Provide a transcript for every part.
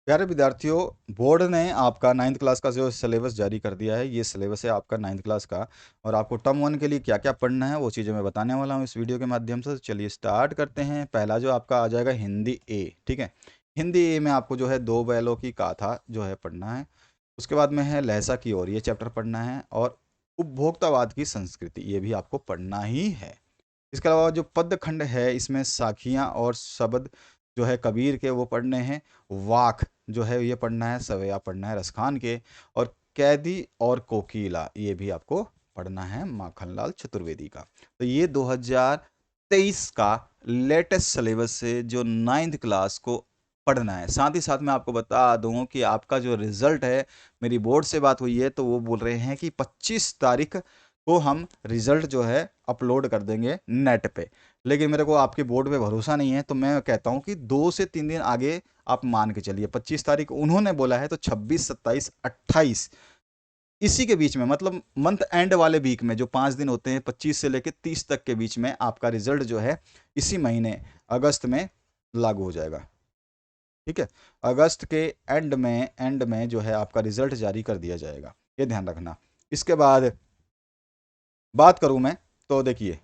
प्यारे विद्यार्थियों, बोर्ड ने आपका 9th क्लास का जो सिलेबस जारी कर दिया है। ये सिलेबस है आपका 9th क्लास का। और आपको टर्म 1 के लिए क्या क्या पढ़ना है वो चीज़ें मैं बताने वाला हूँ इस वीडियो के माध्यम से। चलिए स्टार्ट करते हैं। पहला जो आपका आ जाएगा हिंदी ए। ठीक है, हिंदी ए में आपको जो है दो बैलों की गाथा जो है पढ़ना है। उसके बाद में है लहसा की ओर, ये चैप्टर पढ़ना है। और उपभोक्तावाद की संस्कृति, ये भी आपको पढ़ना ही है। इसके अलावा जो पद खंड है इसमें साखियाँ और शब्द जो है कबीर के वो पढ़ने हैं। वाक जो है ये पढ़ना है, सवैया पढ़ना है रसखान के। और कैदी और कोकीला ये भी आपको पढ़ना है माखनलाल चतुर्वेदी का। तो ये 2023 का लेटेस्ट सिलेबस से जो 9th क्लास को पढ़ना है। साथ ही साथ मैं आपको बता दूं कि आपका जो रिजल्ट है, मेरी बोर्ड से बात हुई है तो वो बोल रहे हैं कि 25 तारीख को हम रिजल्ट जो है अपलोड कर देंगे नेट पे। लेकिन मेरे को आपके बोर्ड पे भरोसा नहीं है, तो मैं कहता हूँ कि 2 से 3 दिन आगे आप मान के चलिए। 25 तारीख उन्होंने बोला है, तो 26, 27, 28 इसी के बीच में, मतलब मंथ एंड वाले वीक में जो 5 दिन होते हैं 25 से लेकर 30 तक के बीच में आपका रिजल्ट जो है इसी महीने अगस्त में लागू हो जाएगा। ठीक है, अगस्त के एंड में जो है आपका रिजल्ट जारी कर दिया जाएगा, ये ध्यान रखना। इसके बाद बात करूं मैं, तो देखिए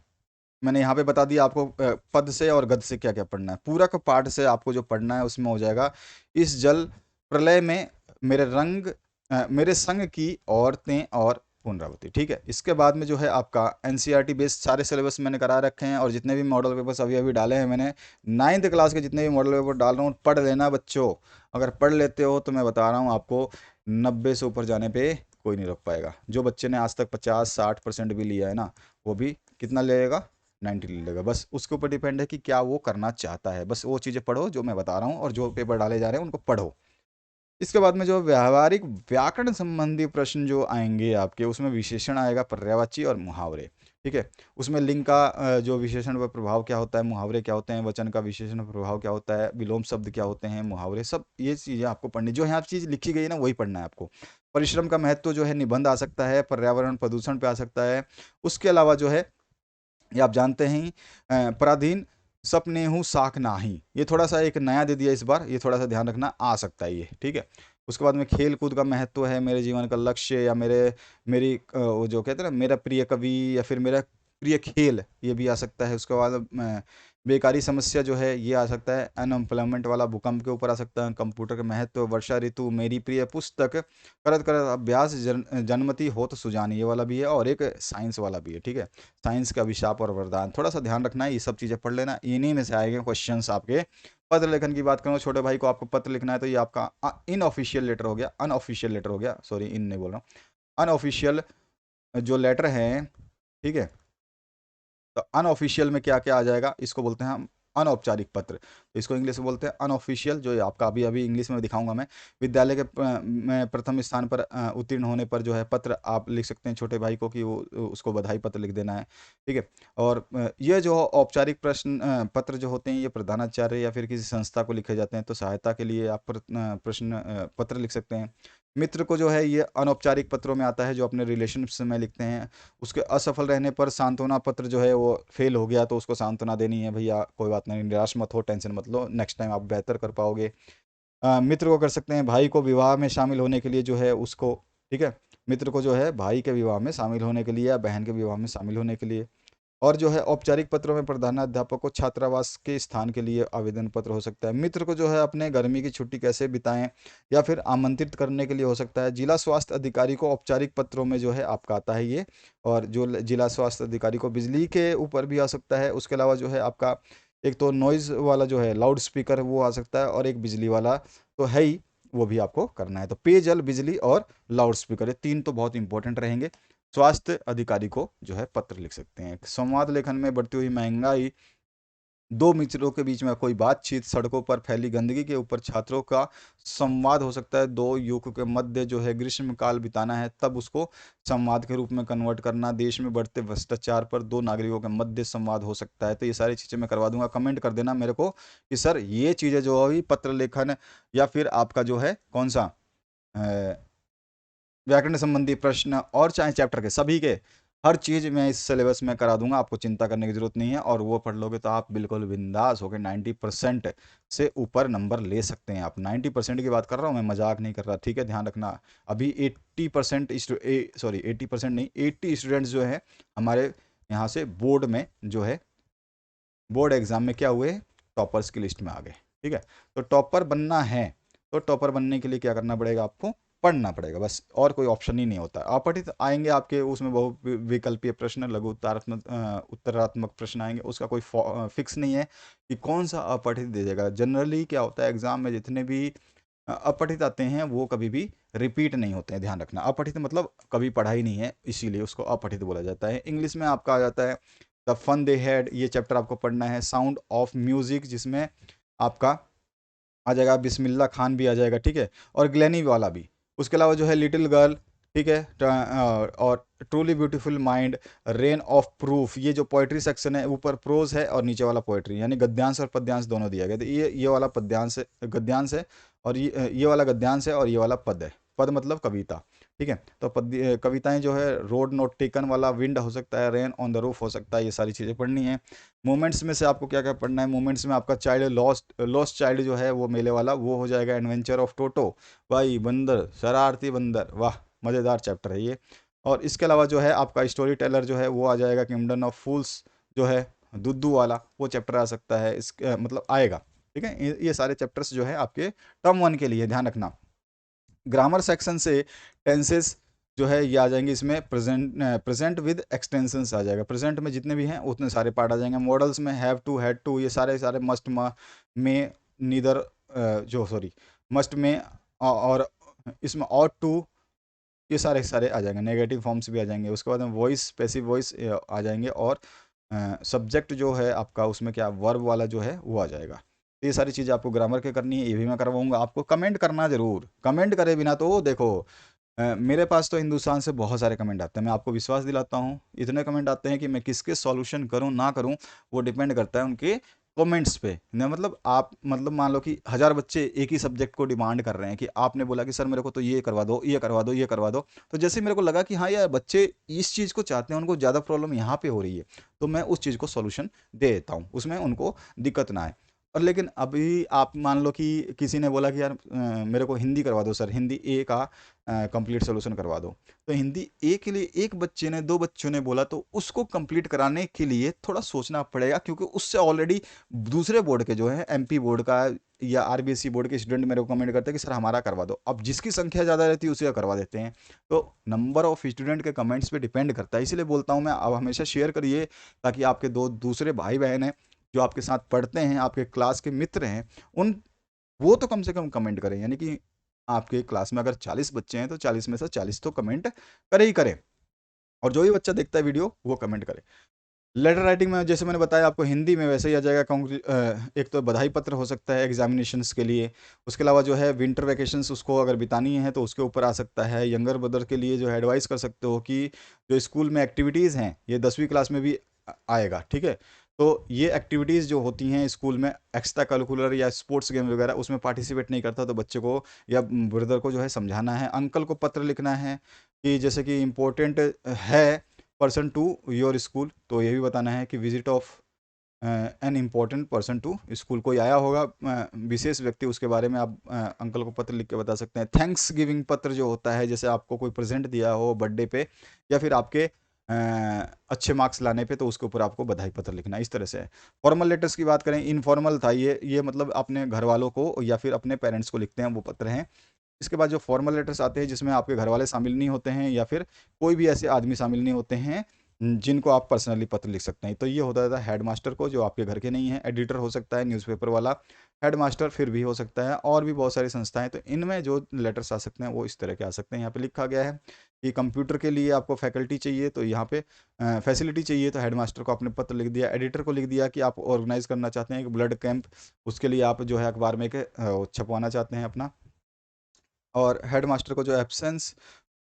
मैंने यहाँ पे बता दिया आपको पद से और गद से क्या क्या पढ़ना है। पूरक पाठ से आपको जो पढ़ना है उसमें हो जाएगा इस जल प्रलय में मेरे मेरे संग की औरतें और पुनरावृत्ति। ठीक है, इसके बाद में जो है आपका एनसीईआरटी बेस्ड सारे सिलेबस मैंने करा रखे हैं, और जितने भी मॉडल पेपर्स अभी अभी डाले हैं मैंने 9th क्लास के जितने भी मॉडल पेपर डाल रहा हूँ, पढ़ लेना बच्चों। अगर पढ़ लेते हो तो मैं बता रहा हूँ आपको, 90 से ऊपर जाने पे कोई नहीं रोक पाएगा। जो बच्चे ने आज तक 50-60% भी लिया है ना, वो भी कितना लेगा, 90 ले लेगा। बस उसके ऊपर डिपेंड है कि क्या वो करना चाहता है। बस वो चीज़ें पढ़ो जो मैं बता रहा हूँ, और जो पेपर डाले जा रहे हैं उनको पढ़ो। इसके बाद में जो व्यावहारिक व्याकरण संबंधी प्रश्न जो आएंगे आपके, उसमें विशेषण आएगा, पर्यायवाची और मुहावरे। ठीक है, उसमें लिंग का जो विशेषण पर प्रभाव क्या होता है, मुहावरे क्या होते हैं, वचन का विशेषण पर प्रभाव क्या होता है, विलोम शब्द क्या होते हैं, मुहावरे, सब ये चीज़ें आपको पढ़नी। जो यहाँ चीज़ लिखी गई है ना वही पढ़ना है आपको। परिश्रम का महत्व जो है निबंध आ सकता है, पर्यावरण प्रदूषण पे आ सकता है। उसके अलावा जो है, ये आप जानते हैं ही, पराधीन सपने हूँ साख नाही, ये थोड़ा सा एक नया दे दिया इस बार, ये थोड़ा सा ध्यान रखना, आ सकता है ये। ठीक है, उसके बाद में खेल कूद का महत्व है, मेरे जीवन का लक्ष्य, या मेरी वो जो कहते हैं ना, मेरा प्रिय कवि, या फिर मेरा प्रिय खेल, ये भी आ सकता है। उसके बाद बेकारी समस्या जो है ये आ सकता है, अनएम्प्लॉयमेंट वाला भूकंप के ऊपर आ सकता है, कंप्यूटर का महत्व, वर्षा ऋतु, मेरी प्रिय पुस्तक, करत करत अभ्यास, जन्मति होत सुजान, ये वाला भी है, और एक साइंस वाला भी है। ठीक है, साइंस का अभिशाप और वरदान, थोड़ा सा ध्यान रखना है, ये सब चीज़ें पढ़ लेना, इन्हीं में से आएंगे क्वेश्चंस आपके। पत्र लेखन की बात करूँ, छोटे भाई को आपको पत्र लिखना है, तो ये आपका इनऑफिशियल लेटर हो गया, अनऑफिशियल लेटर हो गया, सॉरी इन नहीं बोल रहा हूँ, अनऑफिशियल जो लेटर है। ठीक है, तो अनऑफिशियल में क्या क्या आ जाएगा, इसको बोलते हैं हम अनौपचारिक पत्र। तो इसको इंग्लिश में बोलते हैं अनऑफिशियल, जो ये आपका अभी अभी इंग्लिश में दिखाऊंगा मैं। विद्यालय के में प्रथम स्थान पर उत्तीर्ण होने पर जो है पत्र आप लिख सकते हैं छोटे भाई को, कि वो उसको बधाई पत्र लिख देना है। ठीक है, और ये जो औपचारिक प्रश्न पत्र जो होते हैं, ये प्रधानाचार्य या फिर किसी संस्था को लिखे जाते हैं, तो सहायता के लिए आप प्रश्न पत्र लिख सकते हैं। मित्र को जो है ये अनौपचारिक पत्रों में आता है, जो अपने रिलेशनशिप में लिखते हैं। उसके असफल रहने पर सांत्वना पत्र जो है, वो फेल हो गया तो उसको सांत्वना देनी है, भैया कोई बात नहीं, निराश मत हो, टेंशन मत लो, नेक्स्ट टाइम आप बेहतर कर पाओगे। मित्र को कर सकते हैं भाई को विवाह में शामिल होने के लिए जो है उसको। ठीक है, मित्र को जो है भाई के विवाह में शामिल होने के लिए, या बहन के विवाह में शामिल होने के लिए। और जो है औपचारिक पत्रों में प्रधानाध्यापक को छात्रावास के स्थान के लिए आवेदन पत्र हो सकता है। मित्र को जो है अपने गर्मी की छुट्टी कैसे बिताएं, या फिर आमंत्रित करने के लिए हो सकता है। जिला स्वास्थ्य अधिकारी को औपचारिक पत्रों में जो है आपका आता है ये। और जो जिला स्वास्थ्य अधिकारी को बिजली के ऊपर भी आ सकता है। उसके अलावा जो है आपका एक तो नॉइज़ वाला जो है लाउड स्पीकर वो आ सकता है, और एक बिजली वाला तो है ही, वो भी आपको करना है। तो पेयजल, बिजली और लाउड स्पीकर, ये तीन तो बहुत इंपॉर्टेंट रहेंगे। स्वास्थ्य अधिकारी को जो है पत्र लिख सकते हैं। संवाद लेखन में बढ़ती हुई महंगाई, दो मित्रों के बीच में कोई बातचीत, सड़कों पर फैली गंदगी के ऊपर छात्रों का संवाद हो सकता है। दो युवकों के मध्य जो है ग्रीष्म काल बिताना है, तब उसको संवाद के रूप में कन्वर्ट करना। देश में बढ़ते भ्रष्टाचार पर दो नागरिकों के मध्य संवाद हो सकता है। तो ये सारी चीज़ें मैं करवा दूंगा, कमेंट कर देना मेरे को कि सर ये चीज़ें जो अभी पत्र लेखन, या फिर आपका जो है कौन सा व्याकरण संबंधी प्रश्न, और चाहे चैप्टर के सभी के हर चीज़ मैं इस सिलेबस में करा दूंगा, आपको चिंता करने की ज़रूरत नहीं है। और वो पढ़ लोगे तो आप बिल्कुल बिंदास होकर 90% से ऊपर नंबर ले सकते हैं। आप 90% की बात कर रहा हूँ मैं, मजाक नहीं कर रहा, ठीक है, ध्यान रखना। अभी 80% सॉरी 80% नहीं, 80 स्टूडेंट्स जो है हमारे यहाँ से बोर्ड में जो है, बोर्ड एग्जाम में क्या हुए, टॉपर्स की लिस्ट में आ गए। ठीक है, तो टॉपर बनना है तो टॉपर बनने के लिए क्या करना पड़ेगा, आपको पढ़ना पड़ेगा बस, और कोई ऑप्शन ही नहीं होता। अपठित आएंगे आपके, उसमें बहु विकल्पीय प्रश्न, लघु उत्तरात्मक उत्तरात्मक प्रश्न आएंगे, उसका कोई फिक्स नहीं है कि कौन सा अपठित दे देगा। जनरली क्या होता है एग्जाम में, जितने भी अपठित आते हैं वो कभी भी रिपीट नहीं होते हैं, ध्यान रखना। अपठित मतलब कभी पढ़ा ही नहीं है, इसीलिए उसको अपठित बोला जाता है। इंग्लिश में आपका आ जाता है द फन दे हैड, ये चैप्टर आपको पढ़ना है। साउंड ऑफ म्यूजिक, जिसमें आपका आ जाएगा बिस्मिल्लाह खान भी आ जाएगा, ठीक है, और ग्लैनी वाला भी। उसके अलावा जो है लिटिल गर्ल, ठीक है, और truly beautiful mind, rain of proof, ये जो पोइट्री सेक्शन है, ऊपर प्रोज है और नीचे वाला पोइट्री, यानी गद्यांश और पद्यांश दोनों दिया गया। तो ये वाला पद्यांश है, गद्यांश है, और ये वाला गद्यांश है, और ये वाला पद है। पद मतलब कविता, ठीक है। तो कविताएं जो है, रोड नोट टेकन वाला, विंड हो सकता है, रेन ऑन द रूफ हो सकता है, ये सारी चीज़ें पढ़नी है। मोमेंट्स में से आपको क्या क्या पढ़ना है, मोमेंट्स में आपका चाइल्ड लॉस्ट लॉस्ट चाइल्ड जो है वो मेले वाला, वो हो जाएगा। एडवेंचर ऑफ टोटो, भाई बंदर, शरारती बंदर, वाह मज़ेदार चैप्टर है ये। और इसके अलावा जो है आपका स्टोरी टेलर जो है वो आ जाएगा। किंगडम ऑफ फूल्स जो है, दुद्दू वाला, वो चैप्टर आ सकता है, इस मतलब आएगा। ठीक है, ये सारे चैप्टर्स जो है आपके टर्म 1 के लिए, ध्यान रखना। ग्रामर सेक्शन से टेंसेस जो है ये आ जाएंगे, इसमें प्रेजेंट विद एक्सटेंशंस आ जाएगा। प्रेजेंट में जितने भी हैं उतने सारे पार्ट आ जाएंगे। मॉडल्स में हैव टू, हैड टू, ये सारे सारे मस्ट में, नीदर, जो सॉरी मस्ट में, और इसमें ऑट टू, ये सारे सारे आ जाएंगे। नेगेटिव फॉर्म्स भी आ जाएंगे। उसके बाद में वॉइस, पैसिव वॉइस आ जाएंगे। और सब्जेक्ट जो है आपका, उसमें क्या वर्ब वाला जो है वो आ जाएगा। तो ये सारी चीज़ें आपको ग्रामर के करनी है, ये भी मैं करवाऊंगा आपको। कमेंट करना जरूर, कमेंट करे बिना तो देखो, मेरे पास तो हिंदुस्तान से बहुत सारे कमेंट आते हैं, मैं आपको विश्वास दिलाता हूँ। इतने कमेंट आते हैं कि मैं किसके सॉल्यूशन करूँ ना करूँ, वो डिपेंड करता है उनके कमेंट्स पे ना। मतलब आप, मतलब मान लो कि 1000 बच्चे एक ही सब्जेक्ट को डिमांड कर रहे हैं, कि आपने बोला कि सर मेरे को तो ये करवा दो, ये करवा दो, ये करवा दो। तो जैसे मेरे को लगा कि हाँ यार बच्चे इस चीज़ को चाहते हैं, उनको ज़्यादा प्रॉब्लम यहाँ पे हो रही है, तो मैं उस चीज़ को सॉल्यूशन दे देता हूँ, उसमें उनको दिक्कत ना आए। और लेकिन अभी आप मान लो कि किसी ने बोला कि यार मेरे को हिंदी करवा दो सर, हिंदी ए का कंप्लीट सोल्यूशन करवा दो। तो हिंदी ए के लिए एक बच्चे ने, दो बच्चों ने बोला, तो उसको कंप्लीट कराने के लिए थोड़ा सोचना पड़ेगा, क्योंकि उससे ऑलरेडी दूसरे बोर्ड के जो है, एमपी बोर्ड का या आरबीएसई बोर्ड के स्टूडेंट मेरे को कमेंट करते हैं कि सर हमारा करवा दो। अब जिसकी संख्या ज़्यादा रहती है उसी का करवा देते हैं। तो नंबर ऑफ स्टूडेंट के कमेंट्स पे डिपेंड करता है, इसीलिए बोलता हूँ मैं, अब हमेशा शेयर करिए, ताकि आपके दो दूसरे भाई बहन हैं जो आपके साथ पढ़ते हैं, आपके क्लास के मित्र हैं, उन वो तो कम से कम कमेंट करें। यानी कि आपके क्लास में अगर 40 बच्चे हैं तो 40 में से 40 तो कमेंट करे ही करें। और जो भी बच्चा देखता है वीडियो वो कमेंट करे। लेटर राइटिंग में जैसे मैंने बताया आपको, हिंदी में वैसे ही आ जाएगा। एक तो बधाई पत्र हो सकता है एग्जामिनेशंस के लिए। उसके अलावा जो है विंटर वैकेशंस उसको अगर बितानी है तो उसके ऊपर आ सकता है। यंगर ब्रदर के लिए जो है एडवाइस कर सकते हो कि जो स्कूल में एक्टिविटीज़ हैं, ये 10वीं क्लास में भी आएगा, ठीक है। तो ये एक्टिविटीज़ जो होती हैं स्कूल में, एक्स्ट्रा करिकुलर या स्पोर्ट्स गेम वगैरह, उसमें पार्टिसिपेट नहीं करता, तो बच्चे को या ब्रदर को जो है समझाना है। अंकल को पत्र लिखना है कि जैसे कि इम्पोर्टेंट है पर्सन टू योर स्कूल, तो ये भी बताना है कि visit of an important person to school, कोई आया होगा विशेष व्यक्ति, उसके बारे में आप अंकल को पत्र लिख के बता सकते हैं। थैंक्स गिविंग पत्र जो होता है, जैसे आपको कोई प्रेजेंट दिया हो बर्थडे पे, या फिर आपके अच्छे मार्क्स लाने पे, तो उसके ऊपर आपको बधाई पत्र लिखना, इस तरह से है। फॉर्मल लेटर्स की बात करें, इनफॉर्मल था ये मतलब अपने घर वालों को या फिर अपने पेरेंट्स को लिखते हैं, वो पत्र हैं। इसके बाद जो फॉर्मल लेटर्स आते हैं, जिसमें आपके घर वाले शामिल नहीं होते हैं या फिर कोई भी ऐसे आदमी शामिल नहीं होते हैं जिनको आप पर्सनली पत्र लिख सकते हैं, तो ये होता था हेड मास्टर को, जो आपके घर के नहीं है। एडिटर हो सकता है न्यूज़पेपर वाला, हेड मास्टर फिर भी हो सकता है, और भी बहुत सारी संस्थाएं। तो इनमें जो लेटर्स आ सकते हैं वो इस तरह के आ सकते हैं। यहाँ पे लिखा गया है कि कंप्यूटर के लिए आपको फैकल्टी चाहिए, तो यहाँ पे फैसिलिटी चाहिए, तो हेड मास्टर को आपने पत्र लिख दिया। एडिटर को लिख दिया कि आप ऑर्गेनाइज करना चाहते हैं एक ब्लड कैंप, उसके लिए आप जो है अखबार में छपवाना चाहते हैं अपना। और हेड मास्टर को जो एब्सेंस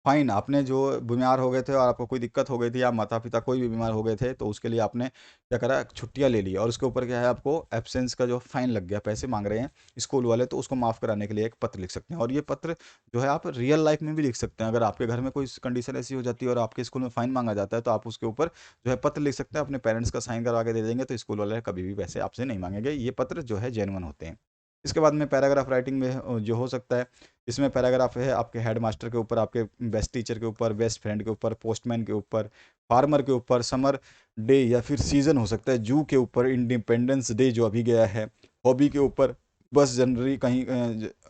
फाइन, आपने जो बीमार हो गए थे और आपको कोई दिक्कत हो गई थी या माता पिता कोई भी बीमार हो गए थे, तो उसके लिए आपने क्या करा, छुट्टियां ले ली और उसके ऊपर क्या है, आपको एब्सेंस का जो फाइन लग गया, पैसे मांग रहे हैं स्कूल वाले, तो उसको माफ़ कराने के लिए एक पत्र लिख सकते हैं। और ये पत्र जो है आप रियल लाइफ में भी लिख सकते हैं। अगर आपके घर में कोई कंडीशन ऐसी हो जाती है और आपके स्कूल में फाइन मांगा जाता है, तो आप उसके ऊपर जो है पत्र लिख सकते हैं, अपने पेरेंट्स का साइन करवा के दे देंगे, तो स्कूल वाले कभी भी पैसे आपसे नहीं मांगेंगे। ये पत्र जो है जेन्युइन होते हैं। इसके बाद में पैराग्राफ राइटिंग में जो हो सकता है, इसमें पैराग्राफ है आपके हेड मास्टर के ऊपर, आपके बेस्ट टीचर के ऊपर, बेस्ट फ्रेंड के ऊपर, पोस्टमैन के ऊपर, फार्मर के ऊपर, समर डे या फिर सीजन हो सकता है, जू के ऊपर, इंडिपेंडेंस डे जो अभी गया है, हॉबी के ऊपर, बस जनरली कहीं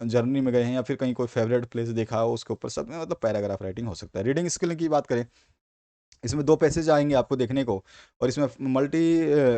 जर्नी में गए हैं या फिर कहीं कोई फेवरेट प्लेस देखा हो उसके ऊपर, सब में मतलब पैराग्राफ राइटिंग हो सकता है। रीडिंग स्किल की बात करें, इसमें 2 पैसेज आएँगे आपको देखने को और इसमें मल्टी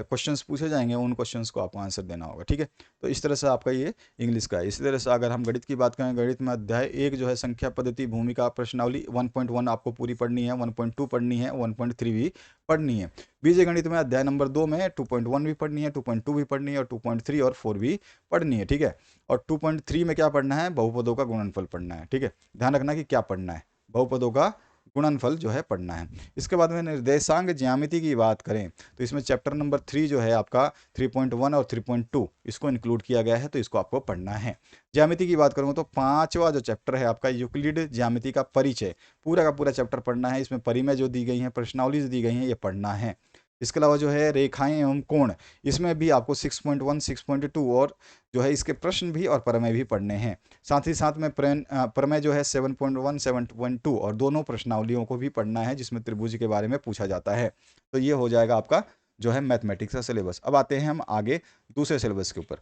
क्वेश्चंस पूछे जाएँगे, उन क्वेश्चंस को आपको आंसर देना होगा, ठीक है? तो इस तरह से आपका ये इंग्लिश का है। इसी तरह से अगर हम गणित की बात करें, गणित में अध्याय 1 जो है संख्या पद्धति भूमिका प्रश्नावली 1.1 आपको पूरी पढ़नी है, 1.2 पढ़नी है, 1.3 भी पढ़नी है। बीजगणित गणित में अध्याय नंबर 2 में 2.1 भी पढ़नी है, 2.2 भी पढ़नी है और 2.3 और 4 भी पढ़नी है, ठीक है? और 2.3 में क्या पढ़ना है? बहुपदों का गुणनफल पढ़ना है, ठीक है? ध्यान रखना कि क्या पढ़ना है? बहुपदों का गुणनफल जो है पढ़ना है। इसके बाद में निर्देशांक ज्यामिति की बात करें, तो इसमें चैप्टर नंबर 3 जो है आपका 3.1 और 3.2 इसको इंक्लूड किया गया है, तो इसको आपको पढ़ना है। ज्यामिति की बात करूँ तो 5वां जो चैप्टर है आपका यूक्लिड ज्यामिति का परिचय, पूरा का पूरा चैप्टर पढ़ना है। इसमें परिमेय जो दी गई हैं, प्रश्नावली जो दी गई हैं, ये पढ़ना है। इसके अलावा जो है रेखाएं एवं कोण, इसमें भी आपको 6.1, 6.2 और जो है इसके प्रश्न भी और प्रमेय भी पढ़ने हैं। साथ ही साथ में प्रमेय जो है 7.1, 7.2 और दोनों प्रश्नावलियों को भी पढ़ना है, जिसमें त्रिभुज के बारे में पूछा जाता है। तो ये हो जाएगा आपका जो है मैथमेटिक्स का सिलेबस। अब आते हैं हम आगे दूसरे सिलेबस के ऊपर।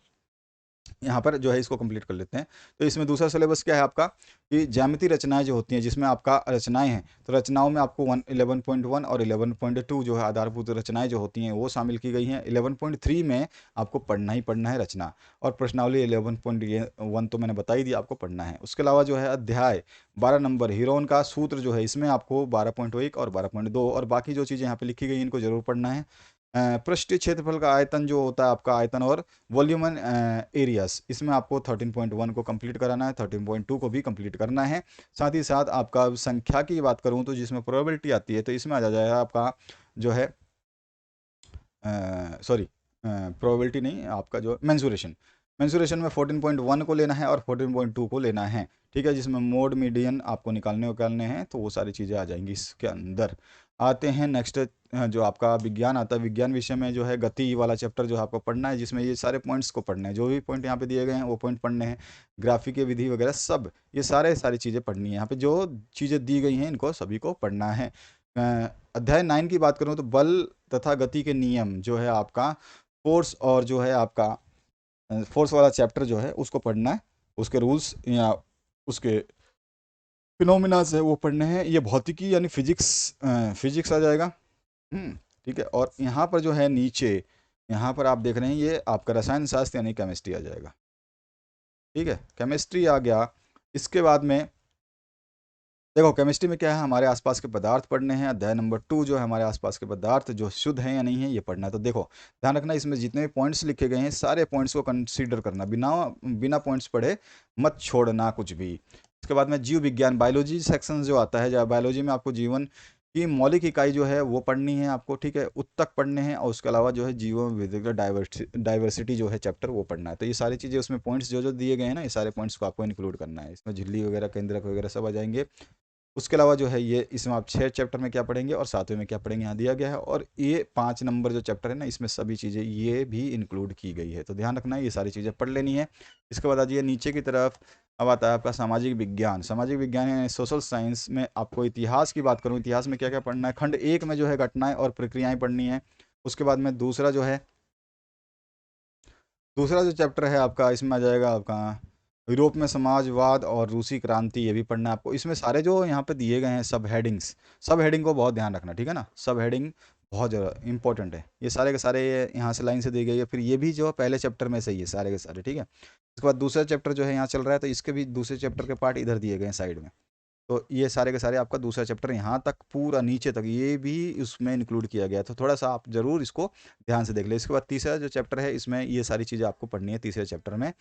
यहाँ पर जो है इसको कंप्लीट कर लेते हैं। तो इसमें दूसरा सिलेबस क्या है आपका, कि ज्यामिति रचनाएं जो होती हैं, जिसमें आपका रचनाएं हैं, तो रचनाओं में आपको 11.1 और 11.2 जो है आधारभूत रचनाएं जो होती हैं वो शामिल की गई हैं। 11.3 में आपको पढ़ना ही पढ़ना है रचना, और प्रश्नावली 11.1 तो मैंने बता ही दिया आपको पढ़ना है। उसके अलावा जो है अध्याय 12 नंबर हीरोन का सूत्र जो है, इसमें आपको 12.1 और 12.2 और बाकी जो चीज़ें यहाँ पे लिखी गई इनको जरूर पढ़ना है। पृष्ठीय क्षेत्रफल का आयतन जो होता है आपका, आयतन और वॉल्यूम एरियाज, इसमें आपको 13.1 को कंप्लीट कराना है, 13.2 को भी कंप्लीट करना है। साथ ही साथ आपका संख्या की बात करूं तो जिसमें प्रोबेबिलिटी आती है, तो इसमें आ जाएगा आपका जो है सॉरी, प्रोबेबिलिटी नहीं, आपका जो मेंसुरेशन, मेंसुरेशन में 14.1 को लेना है और 14.2 को लेना है, ठीक है? जिसमें मोड मीडियन आपको निकालने हैं, तो वो सारी चीज़ें आ जाएंगी इसके अंदर। आते हैं नेक्स्ट, जो आपका विज्ञान आता है। विज्ञान विषय में जो है गति वाला चैप्टर जो आपको पढ़ना है, जिसमें ये सारे पॉइंट्स को पढ़ना है, जो भी पॉइंट यहाँ पे दिए गए हैं वो पॉइंट पढ़ने हैं। ग्राफिक विधि वगैरह सब, ये सारी चीज़ें पढ़नी है। यहाँ पे जो चीज़ें दी गई हैं इनको सभी को पढ़ना है। अध्याय 9 की बात करूँ तो बल तथा गति के नियम जो है आपका, फोर्स और जो है आपका फोर्स वाला चैप्टर जो है उसको पढ़ना है। उसके रूल्स या उसके फिनोमिनाज है वो पढ़ने हैं। ये भौतिकी यानी फिजिक्स, फिजिक्स आ जाएगा। ठीक है। और यहाँ पर जो है नीचे, यहाँ पर आप देख रहे हैं ये आपका रसायन शास्त्र यानी केमिस्ट्री आ जाएगा, ठीक है? केमिस्ट्री आ गया। इसके बाद में देखो केमिस्ट्री में क्या है, हमारे आसपास के पदार्थ पढ़ने हैं। अध्याय नंबर 2 जो है हमारे आसपास के पदार्थ जो शुद्ध हैं या नहीं है ये पढ़ना है। तो देखो ध्यान रखना, इसमें जितने भी पॉइंट्स लिखे गए हैं सारे पॉइंट्स को कंसीडर करना, बिना बिना पॉइंट्स पढ़े मत छोड़ना कुछ भी। इसके बाद में जीव विज्ञान, बायोलॉजी सेक्शन जो आता है, जहाँ बायोलॉजी में आपको जीवन की मौलिक इकाई जो है वो पढ़नी है आपको, ठीक है? उत्तक पढ़ने हैं और उसके अलावा जो है जीव विविधता डाइवर्सिटी जो है चैप्टर वो पढ़ना है। तो ये सारी चीज़ें उसमें पॉइंट्स जो जो दिए गए हैं ना, ये सारे पॉइंट्स को आपको इंक्लूड करना है। इसमें झिल्ली वगैरह, केंद्रक वगैरह सब आ जाएंगे। उसके अलावा जो है ये इसमें आप 6 चैप्टर में क्या पढ़ेंगे और 7वें में क्या पढ़ेंगे यहाँ दिया गया है। और ये 5 नंबर जो चैप्टर है ना, इसमें सभी चीज़ें ये भी इंक्लूड की गई है, तो ध्यान रखना है ये सारी चीज़ें पढ़ लेनी है। इसके बाद आ जाइए नीचे की तरफ। अब आता है आपका सामाजिक विज्ञान। सामाजिक विज्ञान यानी सोशल साइंस में आपको इतिहास की बात करूँ, इतिहास में क्या क्या पढ़ना है। खंड 1 में जो है घटनाएं और प्रक्रियाएं पढ़नी है। उसके बाद में दूसरा जो चैप्टर है आपका, इसमें आ जाएगा आपका यूरोप में समाजवाद और रूसी क्रांति, ये भी पढ़ना है आपको। इसमें सारे जो यहाँ पे दिए गए हैं सब हेडिंग्स, सब हेडिंग को बहुत ध्यान रखना, ठीक है ना? सब हेडिंग बहुत ज़्यादा इंपॉर्टेंट है। ये सारे के सारे ये यहाँ से लाइन से दी गई है। फिर ये भी जो पहले चैप्टर में से ही है सारे के सारे, ठीक है? उसके बाद दूसरा चैप्टर जो है यहाँ चल रहा है, तो इसके भी दूसरे चैप्टर के पार्ट इधर दिए गए हैं साइड में। तो ये सारे के सारे आपका दूसरा चैप्टर यहाँ तक पूरा नीचे तक ये भी उसमें इंक्लूड किया गया, तो थोड़ा सा आप जरूर इसको ध्यान से देख ले। इसके बाद तीसरा जो चैप्टर है, इसमें ये सारी चीज़ें आपको पढ़नी है तीसरे चैप्टर में।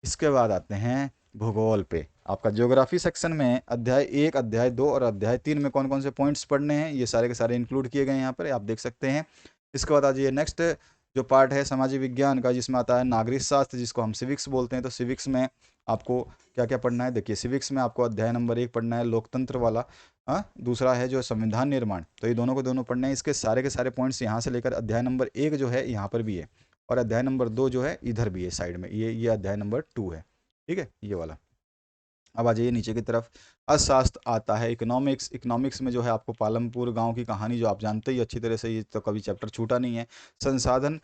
इसके बाद आते हैं भूगोल पे। आपका ज्योग्राफी सेक्शन में अध्याय 1, अध्याय 2 और अध्याय 3 में कौन कौन से पॉइंट्स पढ़ने हैं, ये सारे के सारे इंक्लूड किए गए हैं यहाँ पर, आप देख सकते हैं। इसके बाद आ जाइए नेक्स्ट जो पार्ट है सामाजिक विज्ञान का, जिसमें आता है नागरिक शास्त्र, जिसको हम सिविक्स बोलते हैं। तो सिविक्स में आपको क्या क्या पढ़ना है, देखिए सिविक्स में आपको अध्याय नंबर 1 पढ़ना है लोकतंत्र वाला, दूसरा है जो संविधान निर्माण। तो ये दोनों को दोनों पढ़ने हैं। इसके सारे के सारे पॉइंट्स यहाँ से लेकर अध्याय नंबर 1 जो है यहाँ पर भी है, और अध्याय नंबर 2 जो है इधर भी है साइड में, ये अध्याय नंबर 2 है, ठीक है, ये वाला। अब आ जाइए नीचे की तरफ, अर्थशास्त्र आता है, इकोनॉमिक्स। इकोनॉमिक्स में जो है आपको पालमपुर गांव की कहानी जो आप जानते ही अच्छी तरह से, ये तो कभी चैप्टर छूटा नहीं है। संसाधन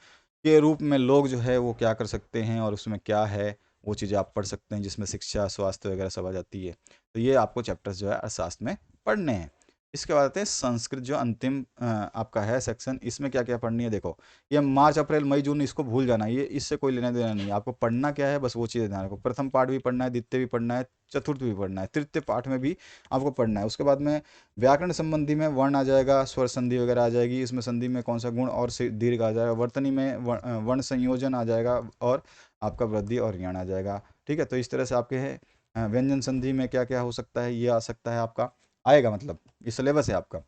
के रूप में लोग जो है वो क्या कर सकते हैं और उसमें क्या है, वो चीज़ें आप पढ़ सकते हैं, जिसमें शिक्षा, स्वास्थ्य वगैरह सब आ जाती है। तो ये आपको चैप्टर्स जो है अर्थशास्त्र में पढ़ने हैं। इसके बाद आते हैं संस्कृत, जो अंतिम आपका है सेक्शन। इसमें क्या क्या पढ़नी है, देखो ये मार्च अप्रैल मई जून, इसको भूल जाना, ये इससे कोई लेना देना नहीं है। आपको पढ़ना क्या है, बस वो चीज़ें ध्यान रखो। प्रथम पाठ भी पढ़ना है, द्वितीय भी पढ़ना है, चतुर्थ भी पढ़ना है, तृतीय पाठ में भी आपको पढ़ना है। उसके बाद में व्याकरण संबंधी में वर्ण आ जाएगा, स्वर संधि वगैरह आ जाएगी। इसमें संधि में कौन सा गुण और दीर्घ आ जाएगा, वर्तनी में वर्ण संयोजन आ जाएगा, और आपका वृद्धि और ऋण आ जाएगा, ठीक है। तो इस तरह से आपके है व्यंजन संधि में क्या क्या हो सकता है, ये आ सकता है आपका, आएगा, मतलब ये सिलेबस है आपका।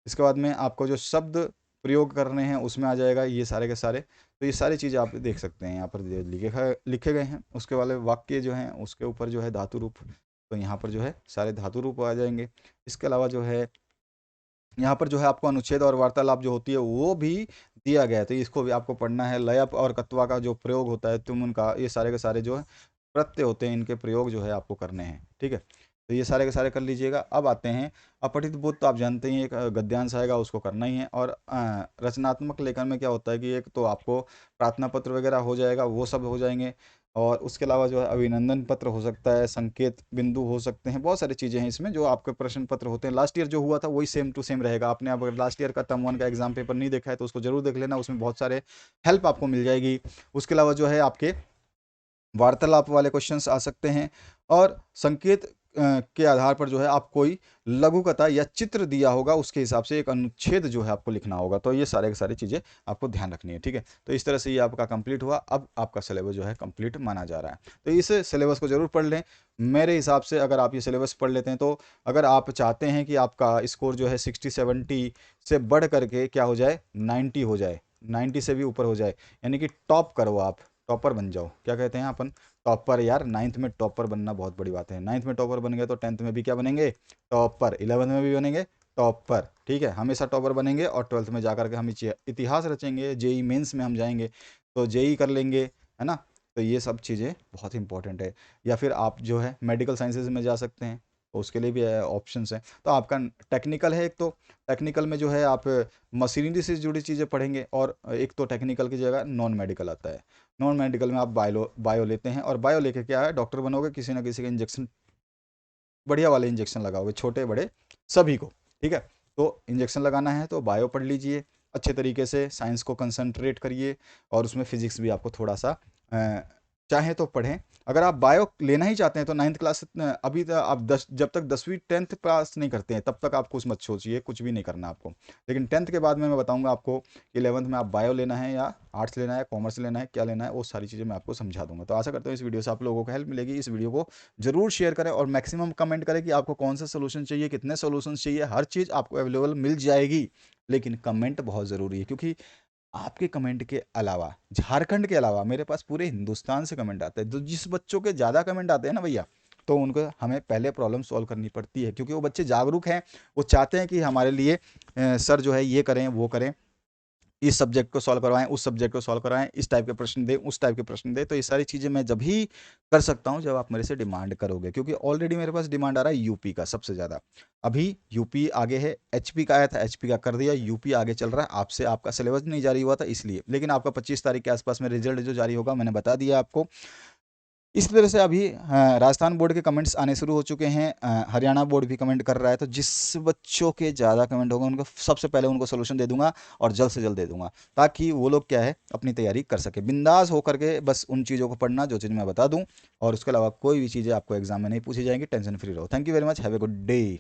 इसके बाद में आपको जो शब्द प्रयोग करने हैं उसमें आ जाएगा ये सारे के सारे। तो ये सारी चीज़ें आप देख सकते हैं यहाँ पर लिखे गए हैं। उसके वाले वाक्य जो हैं उसके ऊपर जो है धातु रूप, तो यहाँ पर जो है सारे धातु रूप आ जाएंगे। इसके अलावा जो है यहाँ पर जो है आपको अनुच्छेद और वार्तालाप जो होती है वो भी दिया गया है, तो इसको भी आपको पढ़ना है। लयप और कत्वा का जो प्रयोग होता है, तुम उनका, ये सारे के सारे जो है प्रत्यय होते हैं, इनके प्रयोग जो है आपको करने हैं, ठीक है। तो ये सारे के सारे कर लीजिएगा। अब आते हैं अपठित बोध, तो आप जानते ही एक गद्यांश आएगा, उसको करना ही है। और रचनात्मक लेखन में क्या होता है कि एक तो आपको प्रार्थना पत्र वगैरह हो जाएगा, वो सब हो जाएंगे। और उसके अलावा जो है अभिनंदन पत्र हो सकता है, संकेत बिंदु हो सकते हैं, बहुत सारी चीज़ें हैं इसमें। जो आपके प्रश्न पत्र होते हैं लास्ट ईयर जो हुआ था वही सेम टू सेम रहेगा। आपने अगर लास्ट ईयर का टर्म 1 का एग्जाम पेपर नहीं देखा है तो उसको जरूर देख लेना, उसमें बहुत सारे हेल्प आपको मिल जाएगी। उसके अलावा जो है आपके वार्तालाप वाले क्वेश्चंस आ सकते हैं, और संकेत के आधार पर जो है आप कोई लघु कथा या चित्र दिया होगा उसके हिसाब से एक अनुच्छेद जो है आपको लिखना होगा। तो ये सारे की सारी चीज़ें आपको ध्यान रखनी है, ठीक है। तो इस तरह से ये आपका कंप्लीट हुआ। अब आपका सिलेबस जो है कंप्लीट माना जा रहा है, तो इस सिलेबस को जरूर पढ़ लें। मेरे हिसाब से अगर आप ये सिलेबस पढ़ लेते हैं, तो अगर आप चाहते हैं कि आपका स्कोर जो है 60-70 से बढ़ करके क्या हो जाए, 90 हो जाए, 90 से भी ऊपर हो जाए, यानी कि टॉप करो, आप टॉपर बन जाओ, क्या कहते हैं अपन, टॉपर। यार 9th में टॉपर बनना बहुत बड़ी बात है। 9th में टॉपर बन गए तो 10th में भी क्या बनेंगे, टॉपर। 11th में भी बनेंगे टॉपर, ठीक है, हमेशा टॉपर बनेंगे। और 12th में जाकर के हम इतिहास रचेंगे, जेई मेंस में हम जाएंगे तो जेई कर लेंगे, है ना। तो ये सब चीज़ें बहुत इंपॉर्टेंट है। या फिर आप जो है मेडिकल साइंसेज में जा सकते हैं, तो उसके लिए भी ऑप्शंस हैं। तो आपका टेक्निकल है एक, तो टेक्निकल में जो है आप मशीनरी से जुड़ी चीज़ें पढ़ेंगे, और एक तो टेक्निकल की जगह नॉन मेडिकल आता है। नॉन मेडिकल में आप बायो लेते हैं, और बायो लेके क्या है, डॉक्टर बनोगे, किसी ना किसी का इंजेक्शन, बढ़िया वाले इंजेक्शन लगाओगे, छोटे बड़े सभी को, ठीक है। तो इंजेक्शन लगाना है तो बायो पढ़ लीजिए अच्छे तरीके से, साइंस को कंसंट्रेट करिए, और उसमें फिजिक्स भी आपको थोड़ा सा चाहे तो पढ़ें। अगर आप बायो लेना ही चाहते हैं तो 9th क्लास, अभी तक आप जब तक 10वीं 10th पास नहीं करते हैं तब तक आप कुछ मत सोचिए, कुछ भी नहीं करना आपको। लेकिन 10th के बाद में मैं बताऊंगा आपको कि 11th में आप बायो लेना है या आर्ट्स लेना है, कॉमर्स लेना है, क्या लेना है, वो सारी चीज़ें मैं आपको समझा दूंगा। तो आशा करता हूँ इस वीडियो से आप लोगों को हेल्प मिलेगी। इस वीडियो को जरूर शेयर करें, और मैक्सिमम कमेंट करें कि आपको कौन सा सोल्यूशन चाहिए, कितने सोल्यूशन चाहिए। हर चीज़ आपको अवेलेबल मिल जाएगी, लेकिन कमेंट बहुत ज़रूरी है, क्योंकि आपके कमेंट के अलावा, झारखंड के अलावा मेरे पास पूरे हिंदुस्तान से कमेंट आते हैं। तो जिस बच्चों के ज़्यादा कमेंट आते हैं ना भैया, तो उनको हमें पहले प्रॉब्लम सॉल्व करनी पड़ती है, क्योंकि वो बच्चे जागरूक हैं, वो चाहते हैं कि हमारे लिए सर जो है ये करें वो करें, इस सब्जेक्ट को सॉल्व करवाएं, उस सब्जेक्ट को सॉल्व करवाएं, इस टाइप के प्रश्न दें, उस टाइप के प्रश्न दें। तो ये सारी चीज़ें मैं जब ही कर सकता हूं जब आप मेरे से डिमांड करोगे, क्योंकि ऑलरेडी मेरे पास डिमांड आ रहा है यूपी का सबसे ज़्यादा। अभी यूपी आगे है, एचपी का आया था, एचपी का कर दिया, यूपी आगे चल रहा है। आपसे आपका सिलेबस नहीं जारी हुआ था इसलिए, लेकिन आपका 25 तारीख के आसपास में रिजल्ट जो जारी होगा मैंने बता दिया आपको। इस तरह से अभी राजस्थान बोर्ड के कमेंट्स आने शुरू हो चुके हैं, हरियाणा बोर्ड भी कमेंट कर रहा है। तो जिस बच्चों के ज़्यादा कमेंट होगा उनको सबसे पहले उनको सोल्यूशन दे दूंगा, और जल्द से जल्द दे दूंगा, ताकि वो लोग क्या है अपनी तैयारी कर सके बिंदास होकर के। बस उन चीज़ों को पढ़ना जो चीज़ मैं बता दूं, और उसके अलावा कोई भी चीज़ें आपको एग्जाम में नहीं पूछी जाएंगी, टेंशन फ्री रहो। Thank you very much, have a good day.